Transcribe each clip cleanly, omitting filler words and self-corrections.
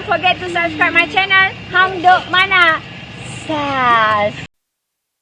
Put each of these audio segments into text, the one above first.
forget to subscribe my channel Hang Duk Mana. Sas.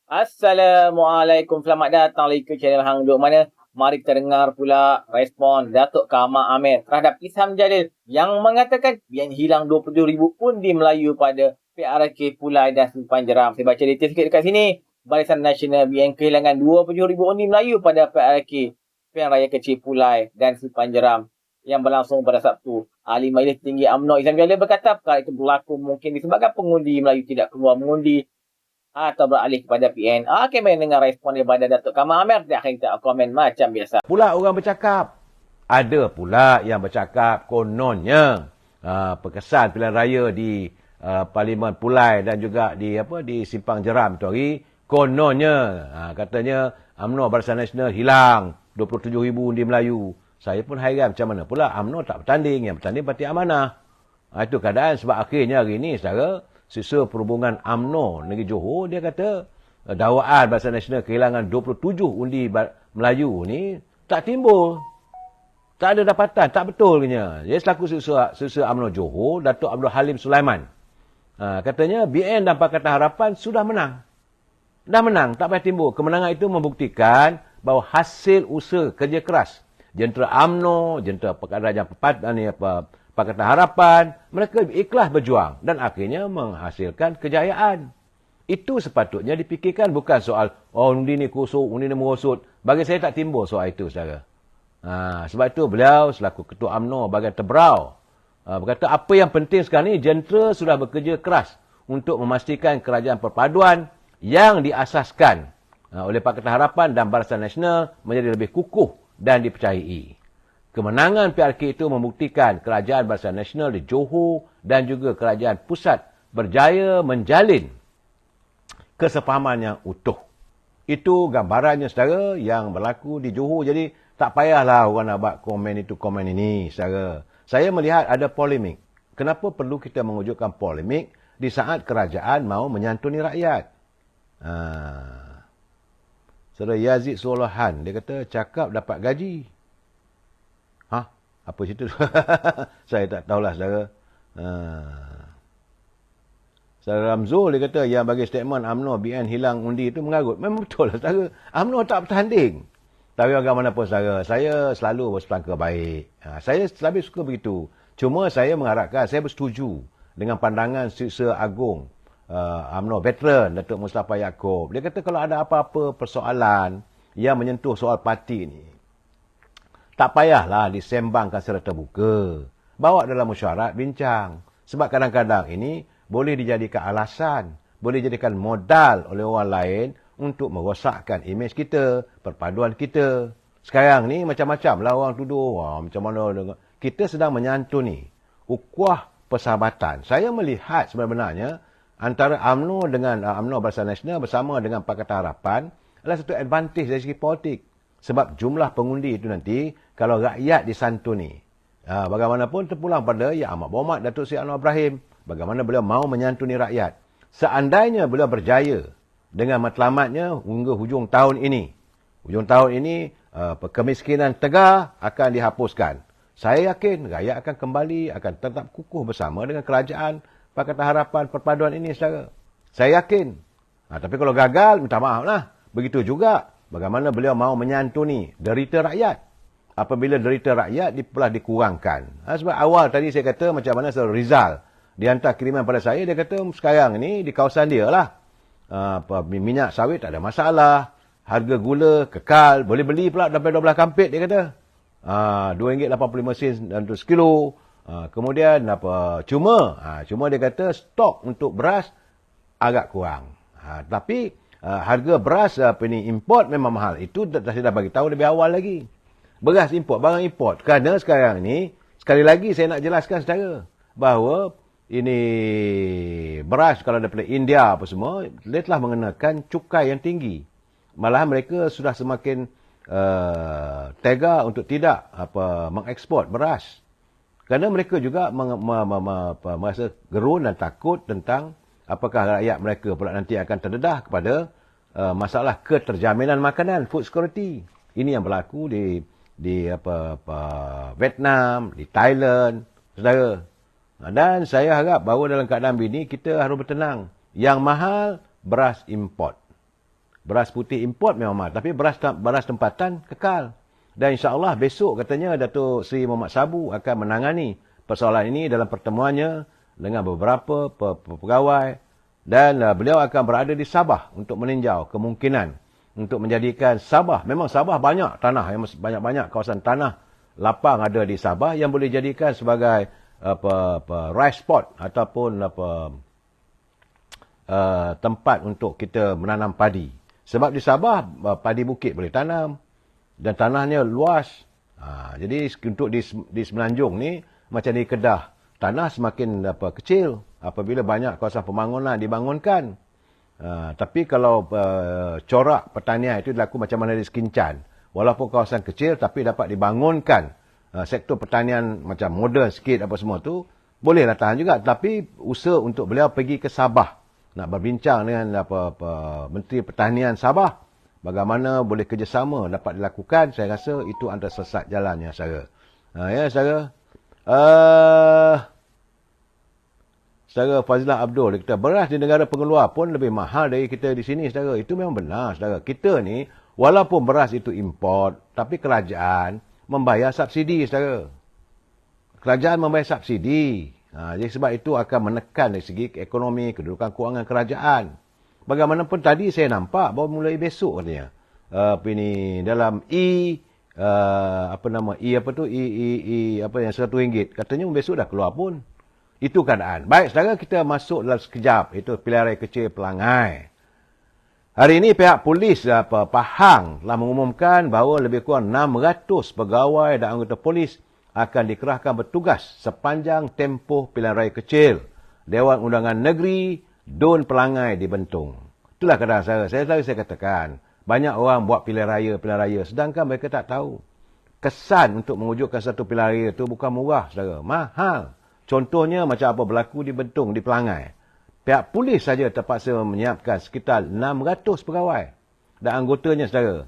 Assalamualaikum, selamat datang lagi ke channel Hang Duk Mana. Mari kita dengar pula respon Datuk Kamar Amir terhadap Isham Jalil yang mengatakan yang hilang 27,000 undi Melayu pada PRK Pulai dan Simpan Jeram. Saya baca detail sikit dekat sini. Barisan Nasional BN kehilangan 27,000 undi Melayu pada PRK Pilihan Raya Kecil Pulai dan Simpan Jeram yang berlangsung pada Sabtu. Ahli Majlis Tinggi UMNO Isham Jalil berkata perkara itu berlaku mungkin disebabkan pengundi Melayu tidak keluar mengundi atau beralih kepada PN. Okey, mari dengar respon daripada Datuk Kamar Amir. Dah kita komen macam biasa. Pula orang bercakap. Ada pula yang bercakap kononnya perkesan pilihan raya di Parlimen Pulai dan juga di Simpang Jeram tu hari, kononnya katanya UMNO Barisan Nasional hilang 27,000 undi Melayu. Saya pun hairan macam mana pula UMNO tak bertanding, yang bertanding Parti Amanah. Itu keadaan sebab akhirnya hari ini saudara Sisa Perhubungan UMNO Negeri Johor, dia kata dakwaan Barisan Nasional kehilangan 27 undi Melayu ni tak timbul. Tak ada dapatan, tak betul kenya. Dia selaku Sisa UMNO Johor, Datuk Abdul Halim Sulaiman. Katanya BN dan Pakatan Harapan sudah menang. Dah menang, tak payah timbul. Kemenangan itu membuktikan bahawa hasil usaha kerja keras jentera UMNO, jentera Pakatan Harapan, mereka ikhlas berjuang dan akhirnya menghasilkan kejayaan. Itu sepatutnya dipikirkan, bukan soal undi ni kusut, undi ni merosot. Bagi saya tak timbul soal itu, saudara. Sebab itu beliau selaku Ketua UMNO bahagian Tebrau berkata apa yang penting sekarang ni, jentera sudah bekerja keras untuk memastikan kerajaan perpaduan yang diasaskan oleh Pakatan Harapan dan Barisan Nasional menjadi lebih kukuh dan dipercayai. Kemenangan PRK itu membuktikan kerajaan Barisan Nasional di Johor dan juga kerajaan pusat berjaya menjalin kesefahaman yang utuh. Itu gambarannya, saudara, yang berlaku di Johor. Jadi tak payahlah orang nak buat komen itu, komen ini, saudara. Saya melihat ada polemik. Kenapa perlu kita mewujudkan polemik di saat kerajaan mahu menyantuni rakyat? Saudara Yazid Solohan, dia kata cakap dapat gaji. Apa cerita tu? Saya tak tahulah, saudara. Saudara Ramzul, dia kata yang bagi statement UMNO BN hilang undi itu mengarut. Memang betul lah, saudara. UMNO tak bertanding. Tapi bagaimanapun, saudara, saya selalu bersangka baik. Saya selalu suka begitu. Cuma saya mengharapkan, saya bersetuju dengan pandangan Siswa Agung UMNO veteran Datuk Mustafa Yaakob. Dia kata kalau ada apa-apa persoalan yang menyentuh soal parti ni, tak payahlah disembangkan secara terbuka. Bawa dalam mesyuarat, bincang. Sebab kadang-kadang ini boleh dijadikan alasan, boleh dijadikan modal oleh orang lain untuk merosakkan imej kita, perpaduan kita. Sekarang ni macam-macam lah orang tuduh. Macam mana kita sedang menyantuni ukhuwah persahabatan. Saya melihat sebenarnya antara UMNO dengan UMNO Barisan Nasional bersama dengan Pakatan Harapan adalah satu advantage dari segi politik. Sebab jumlah pengundi itu nanti, kalau rakyat disantuni, bagaimanapun terpulang pada Yang Amat Berhormat Datuk Seri Anwar Ibrahim, bagaimana beliau mahu menyantuni rakyat. Seandainya beliau berjaya dengan matlamatnya hingga hujung tahun ini, kemiskinan tegar akan dihapuskan. Saya yakin rakyat akan kembali, akan tetap kukuh bersama dengan kerajaan Pakatan Harapan perpaduan ini, saudara. Saya yakin. Tapi kalau gagal, minta maaf lah. Begitu juga bagaimana beliau mahu menyantuni derita rakyat. Apabila derita rakyat telah dikurangkan. Sebab awal tadi saya kata macam mana Saudara Rizal. Dia hantar kiriman pada saya, dia kata sekarang ni di kawasan dia lah. Minyak sawit tak ada masalah. Harga gula kekal. Boleh beli pula sampai 12 kampit, dia kata. RM2.85 untuk sekilo. Kemudian cuma dia kata stok untuk beras agak kurang. Tapi harga beras import memang mahal. Itu saya dah bagi tahu lebih awal lagi. Beras import, barang import. Kerana sekarang ni, sekali lagi saya nak jelaskan, saudara, bahawa ini beras kalau daripada India apa semua, dia telah mengenakan cukai yang tinggi. Malahan mereka sudah semakin tega untuk tidak mengeksport beras. Kerana mereka juga merasa gerun dan takut tentang apakah rakyat mereka pula nanti akan terdedah kepada masalah keterjaminan makanan, food security. Ini yang berlaku di Vietnam, di Thailand, saudara. Dan saya harap bahawa dalam keadaan begini kita harus bertenang. Yang mahal, beras import. Beras putih import memang mahal. Tapi beras tempatan kekal. Dan insyaAllah besok katanya Datuk Seri Mohamad Sabu akan menangani persoalan ini dalam pertemuannya dengan beberapa pegawai. Dan beliau akan berada di Sabah untuk meninjau kemungkinan untuk menjadikan Sabah. Memang Sabah banyak tanah, yang banyak-banyak kawasan tanah lapang ada di Sabah yang boleh dijadikan sebagai rice spot ataupun tempat untuk kita menanam padi. Sebab di Sabah padi bukit boleh tanam dan tanahnya luas. Jadi untuk di Semenanjung ni macam di Kedah, tanah semakin kecil apabila banyak kawasan pembangunan dibangunkan. Tapi kalau corak pertanian itu dilakukan macam mana di Sekincan, walaupun kawasan kecil tapi dapat dibangunkan sektor pertanian macam moden sikit apa semua tu, bolehlah tahan juga. Tapi usaha untuk beliau pergi ke Sabah nak berbincang dengan Menteri Pertanian Sabah, bagaimana boleh kerjasama dapat dilakukan, saya rasa itu antara sesat jalannya, saudara. Ya, saudara. Saudara Fazilah Abdul, dia kata beras di negara pengeluar pun lebih mahal dari kita di sini, saudara. Itu memang benar, saudara. Kita ni, walaupun beras itu import, tapi kerajaan membayar subsidi, saudara. Kerajaan membayar subsidi. Jadi sebab itu akan menekan dari segi ekonomi, kedudukan kewangan kerajaan. Bagaimanapun tadi saya nampak bahawa mulai besok katanya. Dalam yang RM100. Katanya besok dah keluar pun. Itu keadaan. Baik, saudara, kita masuk dalam sekejap. Itu pilihan raya kecil Pelangai. Hari ini pihak polis Pahang telah mengumumkan bahawa lebih kurang 600 pegawai dan anggota polis akan dikerahkan bertugas sepanjang tempoh pilihan raya kecil Dewan Undangan Negeri Dun Pelangai di Bentung. Itulah keadaan saya. Saya katakan, banyak orang buat pilihan raya sedangkan mereka tak tahu. Kesan untuk mewujudkan satu pilihan raya itu bukan murah, saudara. Mahal. Contohnya macam apa berlaku di Bentung, di Pelangai. Pihak polis saja terpaksa menyiapkan sekitar 600 pegawai dan anggotanya, saudara.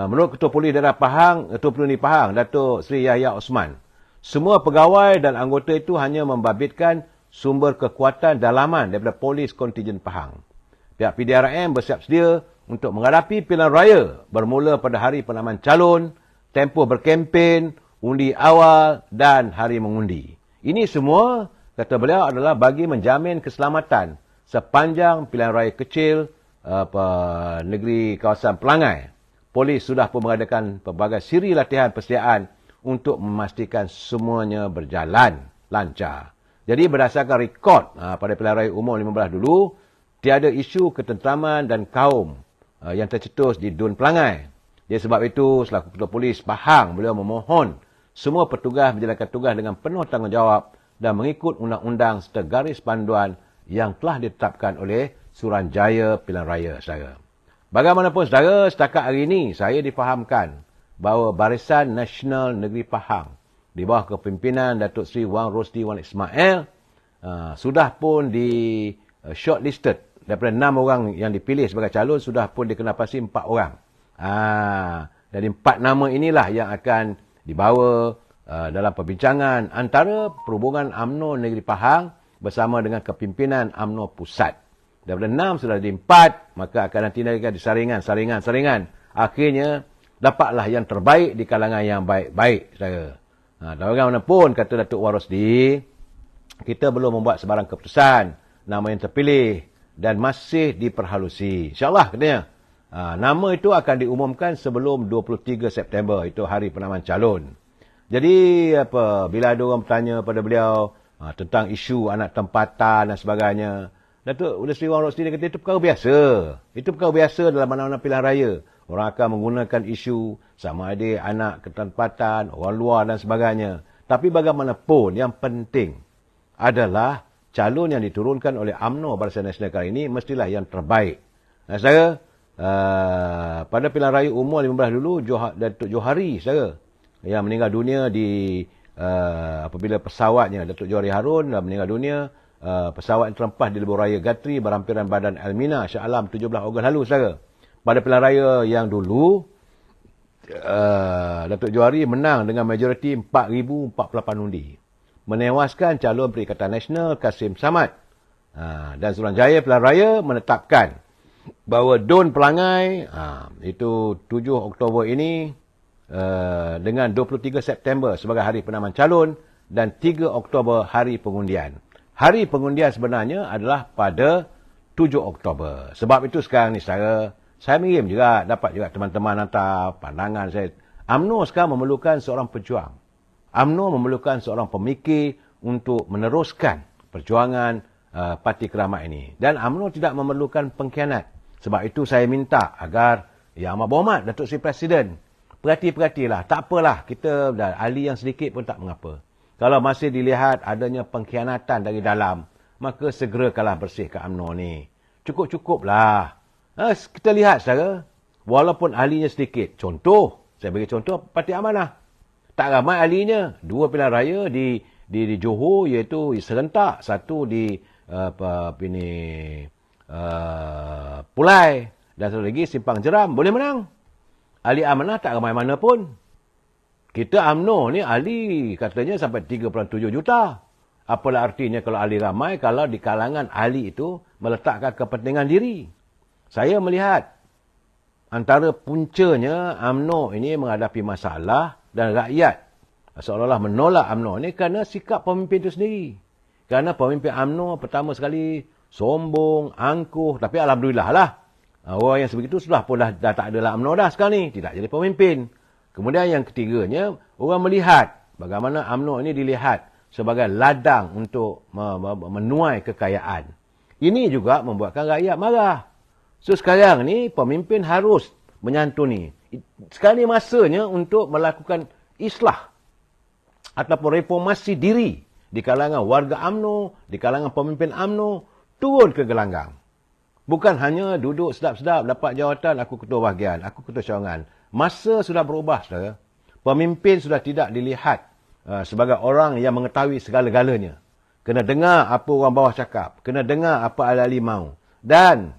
Menurut Ketua Polis Daerah Pahang, Ketua Polis Pahang, Datuk Seri Yahya Osman, semua pegawai dan anggota itu hanya membabitkan sumber kekuatan dalaman daripada Polis Kontijen Pahang. Pihak PDRM bersiap sedia untuk menghadapi pilihan raya bermula pada hari penanaman calon, tempoh berkempen, undi awal dan hari mengundi. Ini semua, kata beliau, adalah bagi menjamin keselamatan sepanjang pilihan raya kecil negeri kawasan Pelangai. Polis sudah pun mengadakan pelbagai siri latihan persediaan untuk memastikan semuanya berjalan lancar. Jadi berdasarkan rekod pada pilihan raya umum 15 dulu, tiada isu ketenteraman dan kaum yang tercetus di Dun Pelangai. Jadi sebab itu, selaku Ketua Polis Pahang, beliau memohon semua petugas menjalankan tugas dengan penuh tanggungjawab dan mengikut undang-undang serta garis panduan yang telah ditetapkan oleh Suruhanjaya Pilihan Raya, saudara. Bagaimanapun, saudara, setakat hari ini saya difahamkan bahawa Barisan Nasional Negeri Pahang di bawah kepimpinan Datuk Seri Wang Rosdi Wan Ismail sudah pun di shortlisted. Daripada 6 orang yang dipilih sebagai calon, sudah pun dikenapasi 4 orang. Dari 4 nama inilah yang akan dibawa dalam perbincangan antara Perhubungan UMNO Negeri Pahang bersama dengan kepimpinan UMNO Pusat. Daripada 6 sudah jadi 4, maka akan nanti saringan. Akhirnya dapatlah yang terbaik di kalangan yang baik-baik, saudara. Bagaimanapun, kata Datuk Warosdi, kita belum membuat sebarang keputusan nama yang terpilih dan masih diperhalusi. InsyaAllah, katanya. Nama itu akan diumumkan sebelum 23 September, itu hari penanaman calon. Jadi, bila ada orang bertanya pada beliau tentang isu anak tempatan dan sebagainya, Datuk Seri Wang Rosdi kata itu perkara biasa. Itu perkara biasa dalam mana-mana pilihan raya. Orang akan menggunakan isu sama ada anak ketempatan, orang luar dan sebagainya. Tapi bagaimanapun, yang penting adalah calon yang diturunkan oleh UMNO Barisan Nasional kali ini mestilah yang terbaik. Saudara, pada pilihan raya umum 15 dulu, Datuk Johari, saudara, yang meninggal dunia di apabila pesawatnya, Datuk Johari Harun meninggal dunia, pesawat yang terlepas di lebuh raya Gatri berhampiran badan Elmina Shah Alam 17 Ogos lalu, saudara. Pada pilihan raya yang dulu, Datuk Johari menang dengan majoriti 4,048 undi. menewaskan calon Perikatan Nasional Kasim Samad. Dan Suruhanjaya Pilihan Raya menetapkan bahawa Dun Pelangai itu 7 Oktober ini dengan 23 September sebagai hari penanaman calon dan 3 Oktober hari pengundian. Hari pengundian sebenarnya adalah pada 7 Oktober. Sebab itu sekarang ni saya mengirim juga, dapat juga teman-teman hantar pandangan saya. UMNO sekarang memerlukan seorang pejuang. UMNO memerlukan seorang pemikir untuk meneruskan perjuangan Parti Keramat ini. Dan UMNO tidak memerlukan pengkhianat. Sebab itu saya minta agar Yang Amat Berhormat Datuk Seri Presiden perhatilah. Tak apalah, kita dah ahli yang sedikit pun tak mengapa. Kalau masih dilihat adanya pengkhianatan dari dalam, maka segerakanlah bersihkan UMNO ni. Cukup-cukuplah. Kita lihat saja, walaupun ahlinya sedikit. Contoh, saya bagi contoh Parti Amanah. Tak ramai ahlinya. 2 pilihan raya di Johor, iaitu serentak. Satu di Pulai. Dan satu lagi Simpang Jeram. Boleh menang. Ahli Amanah tak ramai mana pun. Kita UMNO ni ahli katanya sampai 3.7 juta. Apalah artinya kalau ahli ramai kalau di kalangan ahli itu meletakkan kepentingan diri. Saya melihat antara puncanya UMNO ini menghadapi masalah dan rakyat seolah-olah menolak UMNO ini kerana sikap pemimpin itu sendiri. Kerana pemimpin UMNO pertama sekali sombong, angkuh. Tapi alhamdulillah lah. Orang yang sebegitu sudah pun dah tak adalah UMNO dah sekarang ni. Tidak jadi pemimpin. Kemudian yang ketiganya, orang melihat bagaimana UMNO ini dilihat sebagai ladang untuk menuai kekayaan. Ini juga membuatkan rakyat marah. So sekarang ni pemimpin harus menyantuni. Sekarang ni masanya untuk melakukan islah ataupun reformasi diri di kalangan warga UMNO, di kalangan pemimpin UMNO, turun ke gelanggang. Bukan hanya duduk sedap-sedap, dapat jawatan, aku ketua bahagian, aku ketua cawangan. Masa sudah berubah, saudara. Pemimpin sudah tidak dilihat sebagai orang yang mengetahui segala-galanya. Kena dengar apa orang bawah cakap. Kena dengar apa ahli-ahli mahu. Dan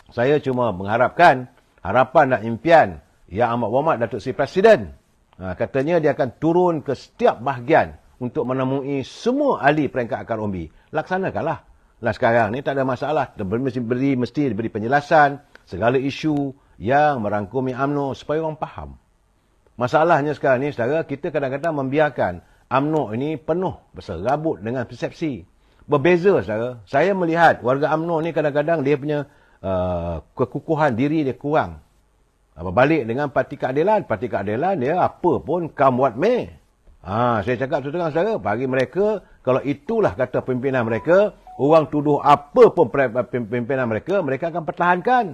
saya cuma mengharapkan, harapan dan impian Yang Amat Berhormat Datuk Seri Presiden. Katanya dia akan turun ke setiap bahagian untuk menemui semua ahli peringkat akar umbi. Laksanakanlah. Nah sekarang ni tak ada masalah. Mesti diberi penjelasan segala isu yang merangkumi UMNO supaya orang faham. Masalahnya sekarang ni, saudara, kita kadang-kadang membiarkan UMNO ini penuh berserabut dengan persepsi. Berbeza, saudara. Saya melihat warga UMNO ni kadang-kadang dia punya kekukuhan diri dia kurang. Berbalik dengan Parti Keadilan. Parti Keadilan dia apa pun come what may. Saya cakap terus terang, saudara, bagi mereka, kalau itulah kata pimpinan mereka, orang tuduh apa pun pimpinan mereka, mereka akan pertahankan.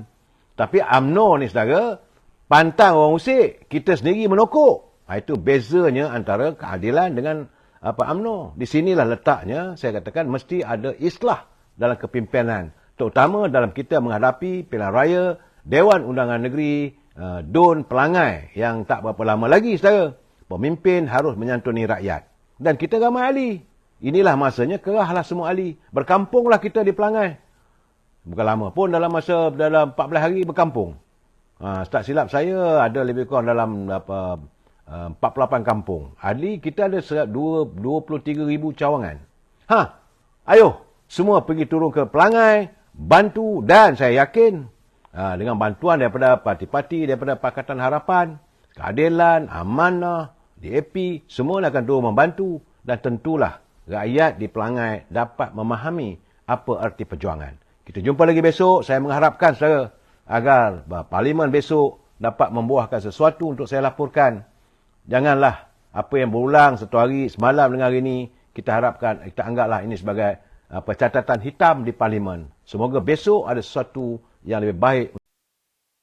Tapi UMNO ni, saudara, pantang orang usik, kita sendiri menokok. Itu bezanya antara keadilan dengan UMNO. Di sinilah letaknya, saya katakan, mesti ada islah dalam kepimpinan. Terutama dalam kita menghadapi pilihan raya, Dewan Undangan Negeri, Dun Pelangai, yang tak berapa lama lagi, saudara. Pemimpin harus menyantuni rakyat. Dan kita ramai ahli. Inilah masanya, kerahlah semua ahli. Berkampunglah kita di Pelangai. Bukan lama pun, dalam 14 hari berkampung. Tak silap saya, ada lebih kurang dalam 48 kampung. Ahli kita ada 23,000 cawangan. Ayo, semua pergi turun ke Pelangai, bantu, dan saya yakin, dengan bantuan daripada parti-parti, daripada Pakatan Harapan, Keadilan, Amanah, DAP, semua akan turun membantu. Dan tentulah rakyat di Pelangai dapat memahami apa arti perjuangan. Kita jumpa lagi besok. Saya mengharapkan, saudara, agar Parlimen besok dapat membuahkan sesuatu untuk saya laporkan. Janganlah apa yang berulang satu hari semalam dengan hari ini, kita harapkan, kita anggaplah ini sebagai catatan hitam di Parlimen. Semoga besok ada sesuatu yang lebih baik.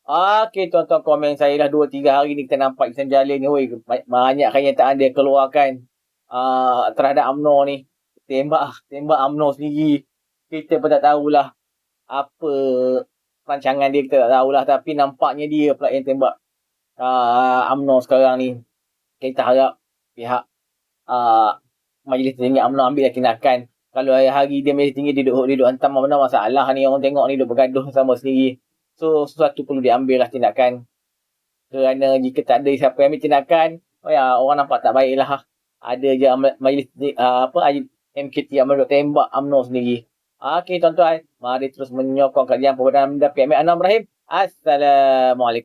Okey, tuan-tuan, komen saya dah 2-3 hari ni kita nampak Ihsan Jalil ni, banyak kenyataan dia keluarkan terhadap UMNO ni. Tembak UMNO sendiri. Kita pun tak tahulah apa rancangan dia, kita tak tahulah. Tapi nampaknya dia pula yang tembak UMNO sekarang ni. Kita harap pihak Majlis Tinggi UMNO ambil tindakan. Kalau hari dia Majlis Tinggi dia duduk hantam mana masalah ni, orang tengok ni duduk bergaduh sama sendiri. So, sesuatu perlu diambil lah tindakan. Kerana jika tak ada siapa yang ambil tindakan, orang nampak tak baik lah. ada je majlis MKT UMNO duk tembak UMNO sendiri. Okey tuan-tuan, mari terus menyokong kajian Perdana Menteri PMK Anwar Ibrahim. Assalamualaikum.